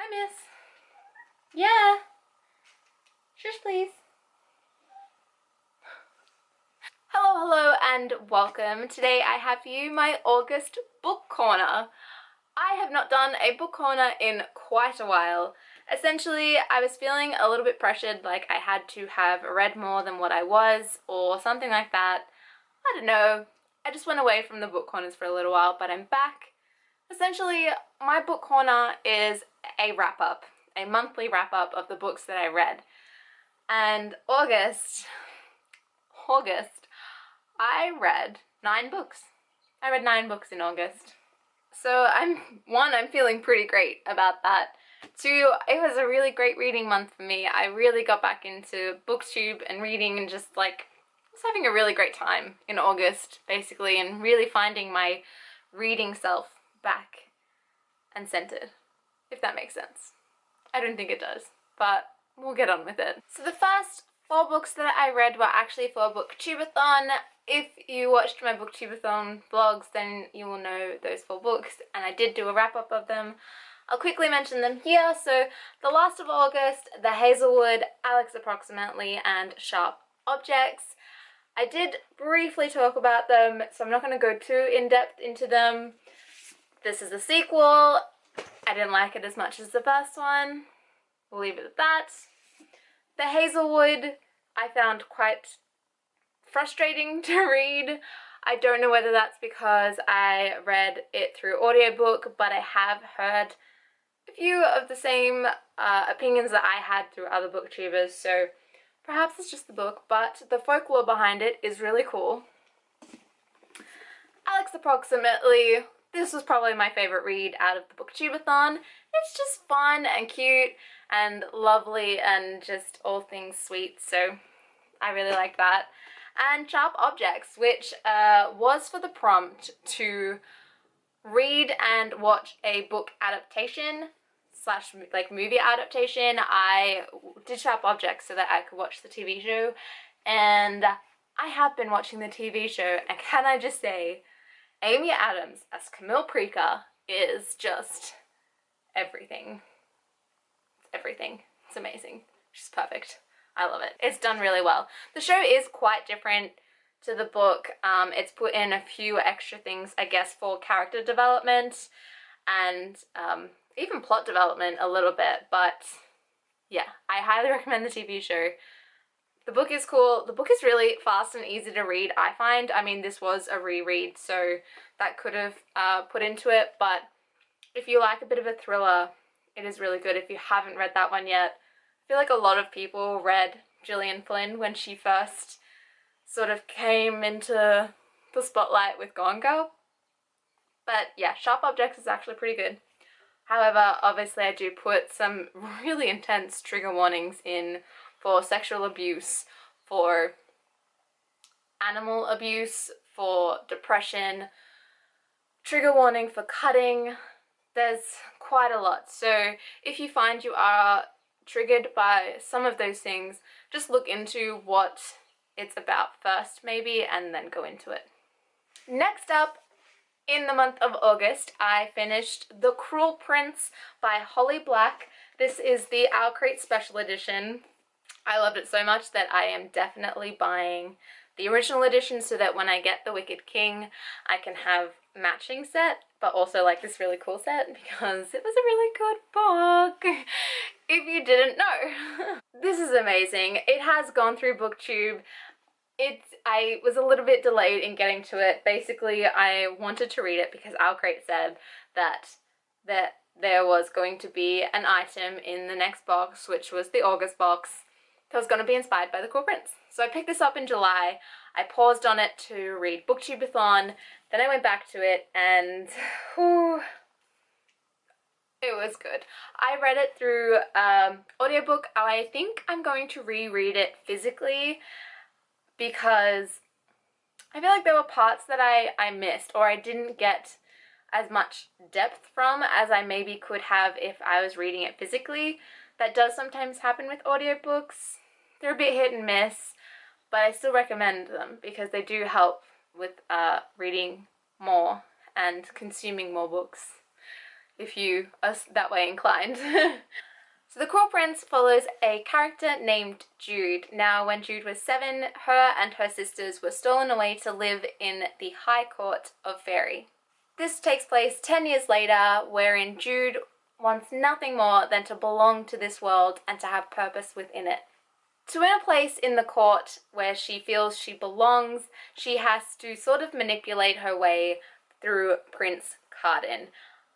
Hi, miss. Yeah. Shush, please. Hello, and welcome. Today I have for you my August book corner. I have not done a book corner in quite a while. Essentially, I was feeling a little bit pressured, like I had to have read more than what I was, or something like that. I don't know. I just went away from the book corners for a little while, but I'm back. Essentially, my book corner is a wrap-up, a monthly wrap-up of the books that I read. And August, I read 9 books. I read 9 books in August. So I'm feeling pretty great about that. 2, it was a really great reading month for me. I really got back into Booktube and reading and just like was having a really great time in August, basically, and really finding my reading self back and centered, if that makes sense. I don't think it does, but we'll get on with it. So the first 4 books that I read were actually for Booktubeathon. If you watched my Booktubeathon vlogs, then you will know those 4 books, and I did do a wrap-up of them. I'll quickly mention them here. So The Last of August, The Hazelwood, Alex Approximately, and Sharp Objects. I did briefly talk about them, so I'm not going to go too in-depth into them. This is a sequel. I didn't like it as much as the first one. We'll leave it at that. The Hazelwood I found quite frustrating to read. I don't know whether that's because I read it through audiobook, but I have heard a few of the same opinions that I had through other booktubers, so perhaps it's just the book, but the folklore behind it is really cool. Alex Approximately, this was probably my favourite read out of the Booktubeathon. It's just fun and cute and lovely and just all things sweet, so I really like that. And Sharp Objects, which was for the prompt to read and watch a book adaptation slash like movie adaptation. I did Sharp Objects so that I could watch the TV show, and I have been watching the TV show, and can I just say, Amy Adams as Camille Preaker is just everything. It's everything. It's amazing. She's perfect. I love it. It's done really well. The show is quite different to the book. It's put in a few extra things, I guess, for character development and even plot development a little bit, but yeah, I highly recommend the TV show. The book is cool. The book is really fast and easy to read, I find. I mean, this was a reread, so that could have put into it, but if you like a bit of a thriller, it is really good. If you haven't read that one yet, I feel like a lot of people read Gillian Flynn when she first sort of came into the spotlight with Gone Girl. But yeah, Sharp Objects is actually pretty good. However, obviously I do put some really intense trigger warnings in for sexual abuse, for animal abuse, for depression, trigger warning for cutting. There's quite a lot. So if you find you are triggered by some of those things, just look into what it's about first maybe, and then go into it. Next up, in the month of August, I finished The Cruel Prince by Holly Black. This is the Owl Crate Special Edition. I loved it so much that I am definitely buying the original edition so that when I get The Wicked King, I can have matching set, but also like this really cool set because it was a really good book, if you didn't know. This is amazing. It has gone through Booktube. I was a little bit delayed in getting to it. Basically, I wanted to read it because Owlcrate said that there was going to be an item in the next box, which was the August box, that was going to be inspired by The Cruel Prince. So I picked this up in July. I paused on it to read Booktubeathon, then I went back to it, and whew, it was good. I read it through audiobook. I think I'm going to reread it physically because I feel like there were parts that I missed, or I didn't get as much depth from as I maybe could have if I was reading it physically. That does sometimes happen with audiobooks. They're a bit hit and miss, but I still recommend them because they do help with reading more and consuming more books. if you are that way inclined. So The Cruel Prince follows a character named Jude. Now, when Jude was 7, her and her sisters were stolen away to live in the High Court of Fairy. This takes place 10 years later, wherein Jude wants nothing more than to belong to this world and to have purpose within it. To win a place in the court where she feels she belongs, she has to sort of manipulate her way through Prince Carden.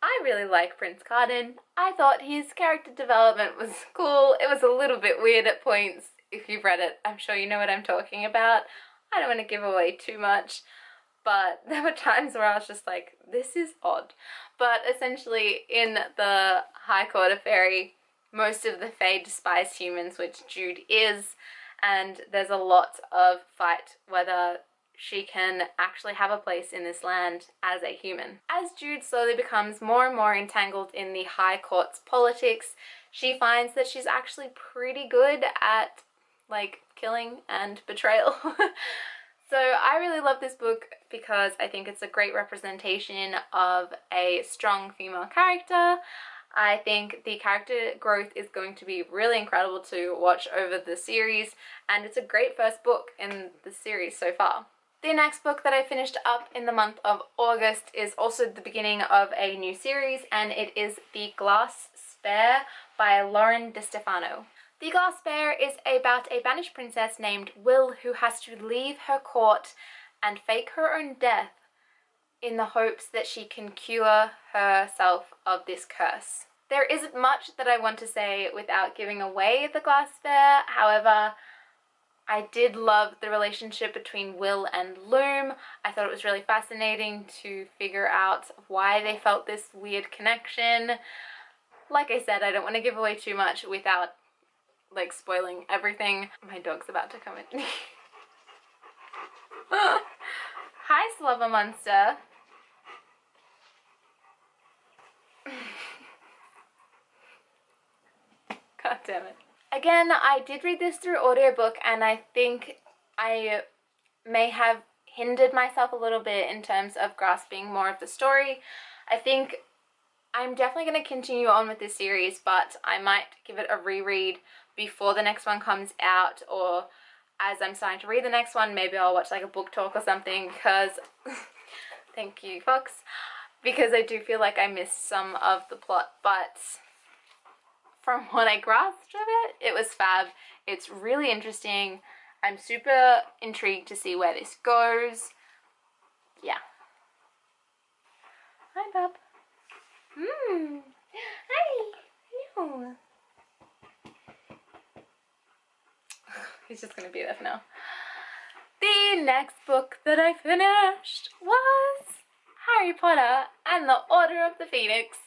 I really like Prince Carden. I thought his character development was cool. It was a little bit weird at points. If you've read it, I'm sure you know what I'm talking about. I don't want to give away too much, but there were times where I was just like, this is odd. But essentially, in the High Court of Fairy, most of the Fae despise humans, which Jude is, and there's a lot of fight whether she can actually have a place in this land as a human. As Jude slowly becomes more and more entangled in the High Court's politics, she finds that she's actually pretty good at, like, killing and betrayal. So I really love this book because I think it's a great representation of a strong female character. I think the character growth is going to be really incredible to watch over the series, and it's a great first book in the series so far. The next book that I finished up in the month of August is also the beginning of a new series, and it is The Glass Spare by Lauren DeStefano. The Glass Spare is about a banished princess named Will who has to leave her court and fake her own death in the hopes that she can cure herself of this curse. There isn't much that I want to say without giving away The Glass Spare. However, I did love the relationship between Will and Loom. I thought it was really fascinating to figure out why they felt this weird connection. Like I said, I don't want to give away too much without, like, spoiling everything. My dog's about to come in. Hi, Slobber Monster. God damn it. Again, I did read this through audiobook, and I think I may have hindered myself a little bit in terms of grasping more of the story. I think I'm definitely going to continue on with this series, but I might give it a reread before the next one comes out, or as I'm starting to read the next one, maybe I'll watch like a book talk or something, because thank you, Fox, because I do feel like I missed some of the plot, but from what I grasped of it, it was fab. It's really interesting. I'm super intrigued to see where this goes. Yeah. Hi, bub. Hi. Hello. He's just gonna be there for now. The next book that I finished was Harry Potter and the Order of the Phoenix.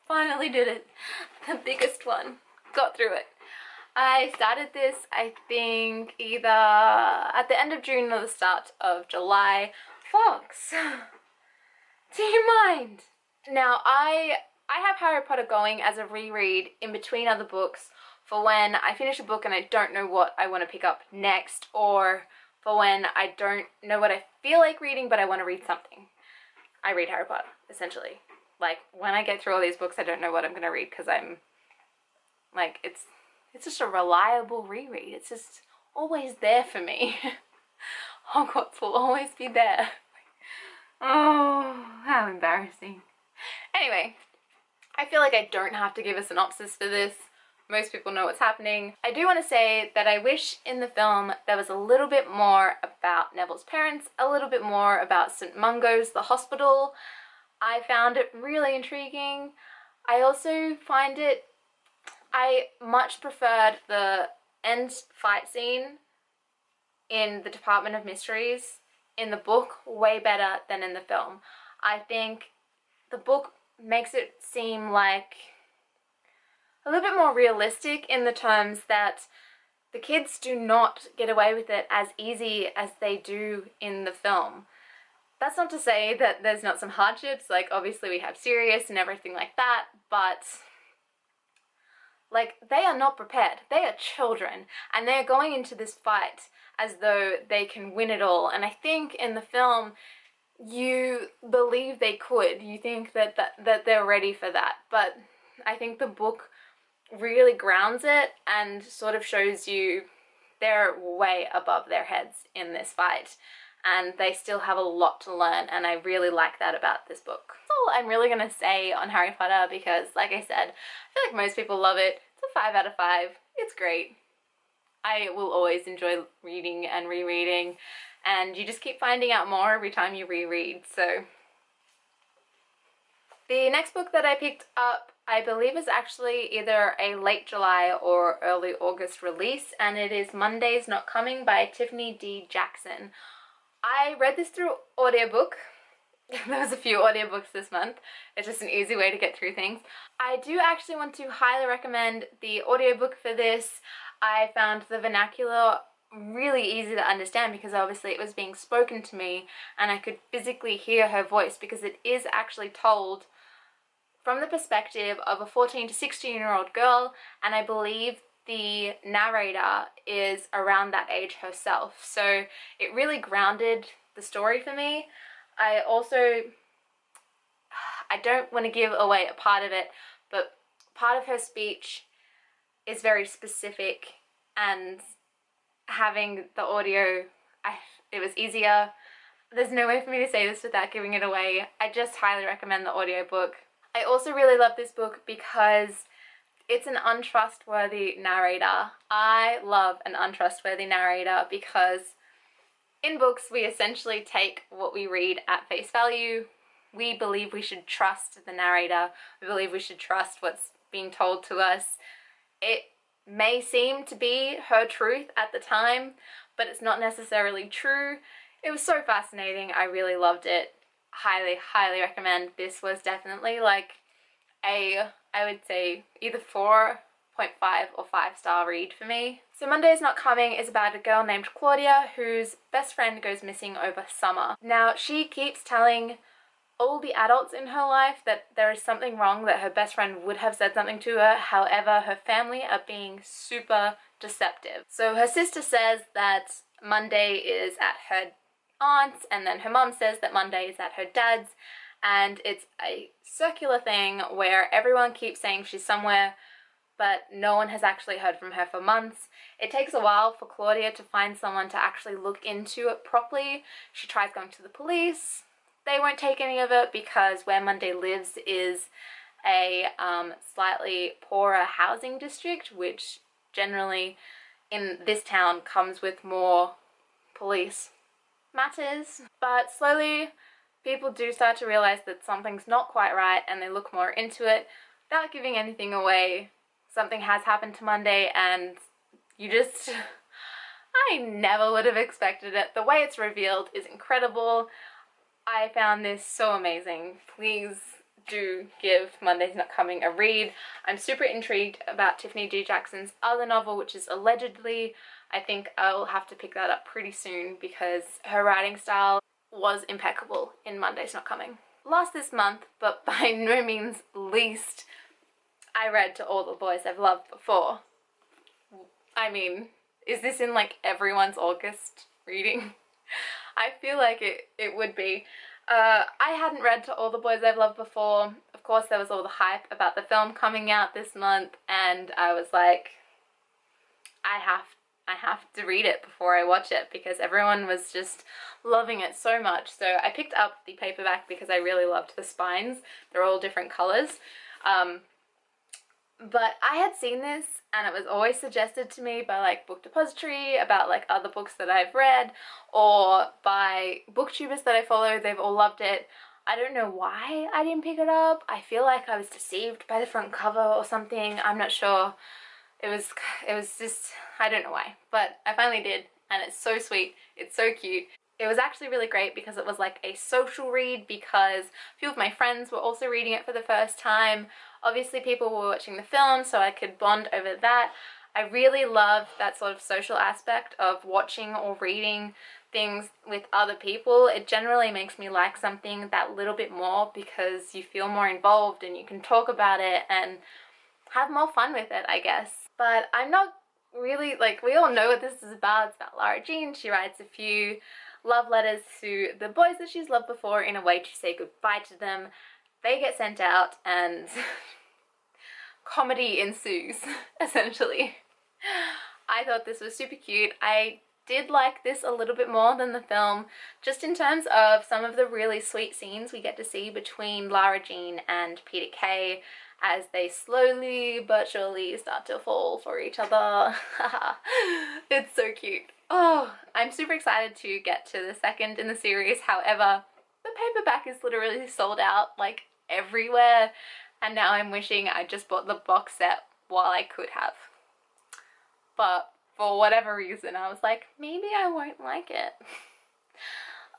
Finally did it. The biggest one. Got through it. I started this, I think, either at the end of June or the start of July. Fox, do you mind? Now, I have Harry Potter going as a reread in between other books for when I finish a book and I don't know what I want to pick up next, or for when I don't know what I feel like reading but I want to read something. I read Harry Potter, essentially. Like, when I get through all these books, I don't know what I'm going to read because I'm, like, it's just a reliable reread. It's just always there for me. Hogwarts will always be there. Oh, how embarrassing. Anyway, I feel like I don't have to give a synopsis for this. Most people know what's happening. I do want to say that I wish in the film there was a little bit more about Neville's parents, a little bit more about St. Mungo's, the hospital. I found it really intriguing. I also find it, I much preferred the end fight scene in the Department of Mysteries in the book way better than in the film. I think the book makes it seem like a little bit more realistic in the terms that the kids do not get away with it as easy as they do in the film. That's not to say that there's not some hardships, like obviously we have Sirius and everything like that, but like they are not prepared. They are children and they're going into this fight as though they can win it all. And I think in the film you believe they could. You think that they're ready for that, but I think the book really grounds it and sort of shows you they're way above their heads in this fight and they still have a lot to learn, and I really like that about this book. That's all I'm really gonna say on Harry Potter because, like I said, I feel like most people love it. It's a 5 out of 5. It's great. I will always enjoy reading and rereading, and you just keep finding out more every time you reread. So the next book that I picked up, I believe, is actually either a late July or early August release, and it is Monday's Not Coming by Tiffany D. Jackson. I read this through audiobook. There was a few audiobooks this month. It's just an easy way to get through things. I do actually want to highly recommend the audiobook for this. I found the vernacular really easy to understand because obviously it was being spoken to me and I could physically hear her voice, because it is actually told from the perspective of a 14 to 16-year-old girl, and I believe the narrator is around that age herself. So it really grounded the story for me. I don't want to give away a part of it, but part of her speech is very specific, and having the audio, it was easier. There's no way for me to say this without giving it away. I just highly recommend the audiobook. I also really love this book because it's an untrustworthy narrator. I love an untrustworthy narrator because in books we essentially take what we read at face value. We believe we should trust the narrator. We believe we should trust what's being told to us. It may seem to be her truth at the time, but it's not necessarily true. It was so fascinating. I really loved it. Highly, highly recommend. This was definitely like I would say either 4.5 or 5-star read for me. So Monday's Not Coming is about a girl named Claudia whose best friend goes missing over summer. Now she keeps telling all the adults in her life that there is something wrong, that her best friend would have said something to her. However, her family are being super deceptive. So her sister says that Monday is at her aunt's, and then her mom says that Monday is at her dad's, and it's a circular thing where everyone keeps saying she's somewhere, but no one has actually heard from her for months. It takes a while for Claudia to find someone to actually look into it properly. She tries going to the police. They won't take any of it because where Monday lives is a slightly poorer housing district, which generally in this town comes with more police matters. But slowly people do start to realize that something's not quite right and they look more into it. Without giving anything away, something has happened to Monday, and you just I never would have expected it. The way it's revealed is incredible. I found this so amazing. Please do give Monday's Not Coming a read. I'm super intrigued about Tiffany D. Jackson's other novel, which is Allegedly. I think I'll have to pick that up pretty soon because her writing style was impeccable in Monday's Not Coming. Last this month, but by no means least, I read To All the Boys I've Loved Before. I mean, is this in like everyone's August reading? I feel like it would be. I hadn't read To All the Boys I've Loved Before. Of course, there was all the hype about the film coming out this month, and I was like, I have to read it before I watch it because everyone was just loving it so much. So I picked up the paperback because I really loved the spines. They're all different colors. But I had seen this and it was always suggested to me by like Book Depository, about like other books that I've read, or by booktubers that I follow. They've all loved it. I don't know why I didn't pick it up. I feel like I was deceived by the front cover or something. I'm not sure. It was just, I don't know why, but I finally did, and it's so sweet. It's so cute. It was actually really great because it was like a social read, because a few of my friends were also reading it for the first time. Obviously people were watching the film, so I could bond over that. I really love that sort of social aspect of watching or reading things with other people. It generally makes me like something that little bit more because you feel more involved and you can talk about it and have more fun with it, I guess. But I'm not really, like, we all know what this is about. It's about Lara Jean. She writes a few love letters to the boys that she's loved before in a way to say goodbye to them. They get sent out and comedy ensues, essentially. I thought this was super cute. I did like this a little bit more than the film, just in terms of some of the really sweet scenes we get to see between Lara Jean and Peter Kay as they slowly but surely start to fall for each other. It's so cute. Oh, I'm super excited to get to the second in the series. However, the paperback is literally sold out like everywhere, and now I'm wishing I just bought the box set while I could have. But for whatever reason, I was like, maybe I won't like it.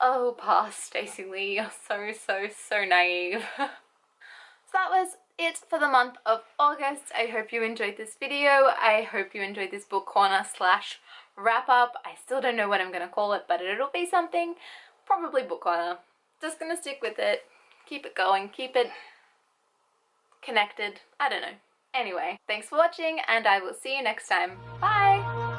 Oh, pass, Stacey Lee, you're so naive. So that was it for the month of August. I hope you enjoyed this video. I hope you enjoyed this book corner slash wrap up. I still don't know what I'm gonna call it, but it'll be something, probably book corner. Just gonna stick with it, keep it going, keep it connected. I don't know. Anyway, thanks for watching and I will see you next time. Bye!